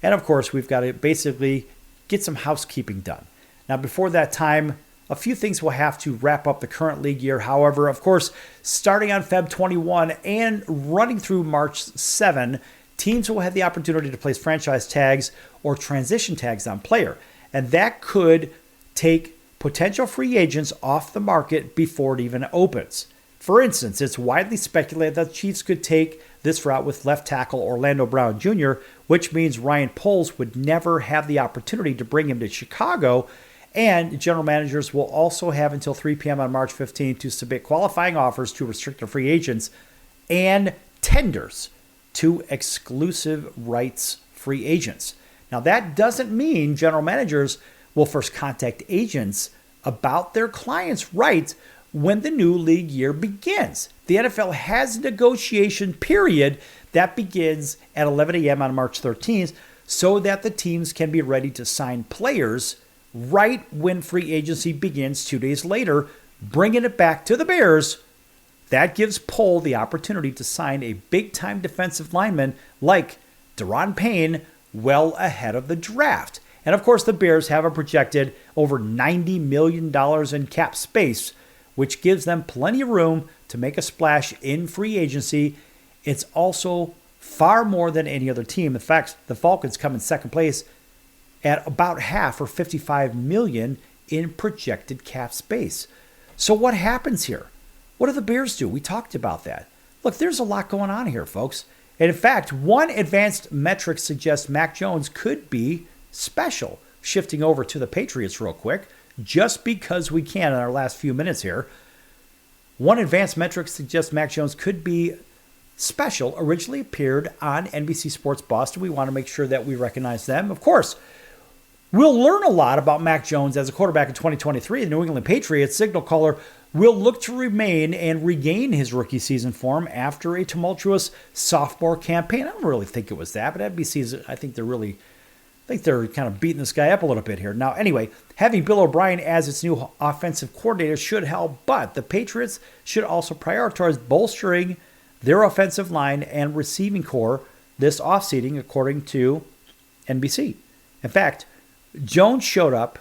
And of course, we've got to basically get some housekeeping done. Now, before that time, a few things will have to wrap up the current league year. However, of course, starting on Feb 21 and running through March 7, teams will have the opportunity to place franchise tags or transition tags on player. And that could take potential free agents off the market before it even opens. For instance, it's widely speculated that the Chiefs could take this route with left tackle Orlando Brown Jr., which means Ryan Poles would never have the opportunity to bring him to Chicago. And general managers will also have until 3 p.m. on March 15th to submit qualifying offers to restricted free agents and tenders to exclusive rights free agents. Now, that doesn't mean general managers will first contact agents about their clients' rights when the new league year begins. The NFL has a negotiation period that begins at 11 a.m. on March 13th so that the teams can be ready to sign players right when free agency begins 2 days later, bringing it back to the Bears. That gives Pohl the opportunity to sign a big-time defensive lineman like Daron Payne well ahead of the draft. And of course, the Bears have a projected over $90 million in cap space, which gives them plenty of room to make a splash in free agency. It's also far more than any other team. In fact, the Falcons come in second place at about half, or $55 million in projected cap space. So what happens here? What do the Bears do? We talked about that. Look, there's a lot going on here, folks. And in fact, one advanced metric suggests Mac Jones could be special. Shifting over to the Patriots real quick, just because we can in our last few minutes here. One advanced metric suggests Mac Jones could be special. Originally appeared on NBC Sports Boston. We want to make sure that we recognize them. Of course, we'll learn a lot about Mac Jones as a quarterback in 2023. The New England Patriots signal caller will look to remain and regain his rookie season form after a tumultuous sophomore campaign. I don't really think it was that, but NBC's, I think they're kind of beating this guy up a little bit here. Now, anyway, having Bill O'Brien as its new offensive coordinator should help, but the Patriots should also prioritize bolstering their offensive line and receiving core this off-seeding, according to NBC. In fact, Jones showed up,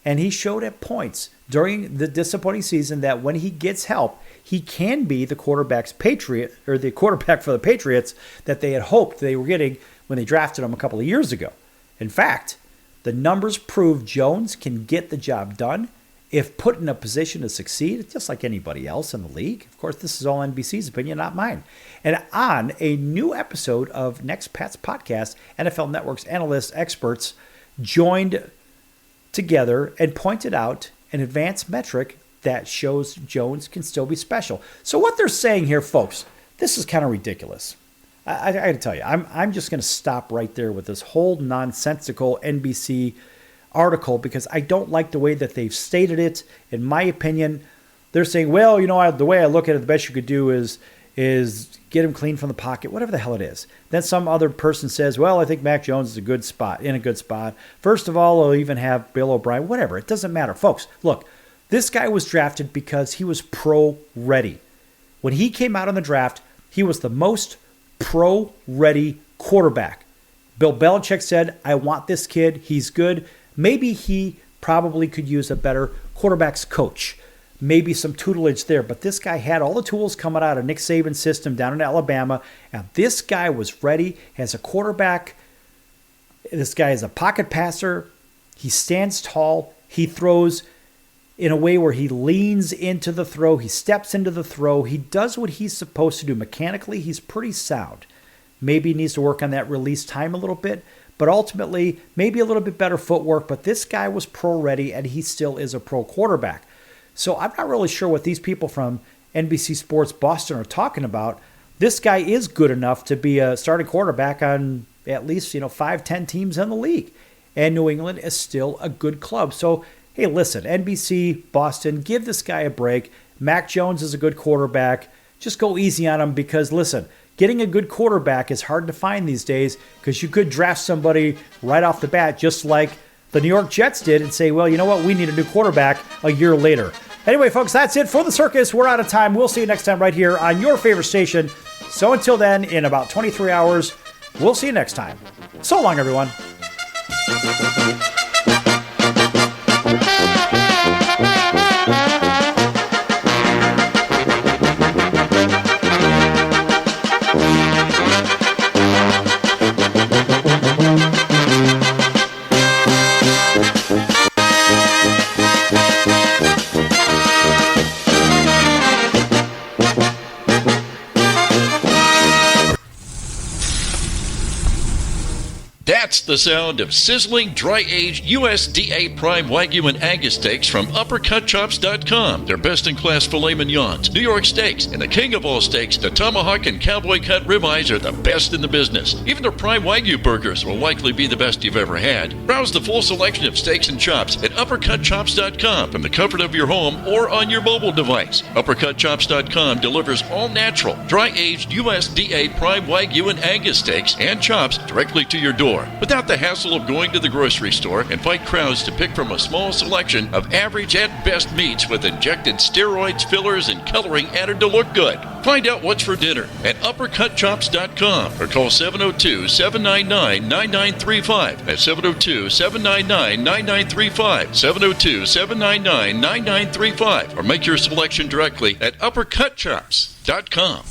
and he showed at points during the disappointing season that when he gets help, he can be the quarterback for the Patriots that they had hoped they were getting when they drafted him a couple of years ago. In fact, the numbers prove Jones can get the job done if put in a position to succeed, just like anybody else in the league. Of course, this is all NBC's opinion, not mine. And on a new episode of Next Pat's podcast, NFL Network's analysts, experts joined together and pointed out an advanced metric that shows Jones can still be special. So what they're saying here, folks, this is kind of ridiculous. I got to tell you, I'm just going to stop right there with this whole nonsensical NBC article because I don't like the way that they've stated it. In my opinion, they're saying, well, the way I look at it, the best you could do is get him clean from the pocket, whatever the hell it is. Then some other person says, well, I think Mac Jones is in a good spot. First of all, I'll even have Bill O'Brien, whatever. It doesn't matter. Folks, look, this guy was drafted because he was pro-ready. When he came out in the draft, he was the most pro-ready quarterback. Bill Belichick said, I want this kid. He's good. Maybe he probably could use a better quarterback's coach. Maybe some tutelage there. But this guy had all the tools coming out of Nick Saban's system down in Alabama. And this guy was ready as a quarterback. This guy is a pocket passer. He stands tall. He throws in a way where he leans into the throw. He steps into the throw. He does what he's supposed to do. Mechanically, he's pretty sound. Maybe he needs to work on that release time a little bit. But ultimately, maybe a little bit better footwork. But this guy was pro-ready, and he still is a pro quarterback. So I'm not really sure what these people from NBC Sports Boston are talking about. This guy is good enough to be a starting quarterback on at least 5-10 teams in the league. And New England is still a good club. So, hey, listen, NBC, Boston, give this guy a break. Mac Jones is a good quarterback. Just go easy on him because, listen, getting a good quarterback is hard to find these days because you could draft somebody right off the bat just like the New York Jets did and say, well, you know what, we need a new quarterback a year later. Anyway, folks, that's it for the circus. We're out of time. We'll see you next time right here on your favorite station. So until then, in about 23 hours, we'll see you next time. So long, everyone. That's the sound of sizzling, dry-aged USDA Prime Wagyu and Angus steaks from UpperCutChops.com. Their best-in-class filet mignons, New York steaks, and the king of all steaks, the tomahawk and cowboy cut ribeyes are the best in the business. Even their Prime Wagyu burgers will likely be the best you've ever had. Browse the full selection of steaks and chops at UpperCutChops.com from the comfort of your home or on your mobile device. UpperCutChops.com delivers all-natural, dry-aged USDA Prime Wagyu and Angus steaks and chops directly to your door, without the hassle of going to the grocery store and fight crowds to pick from a small selection of average at best meats with injected steroids, fillers, and coloring added to look good. Find out what's for dinner at UpperCutChops.com or call 702-799-9935. That's 702-799-9935. 702-799-9935. Or make your selection directly at UpperCutChops.com.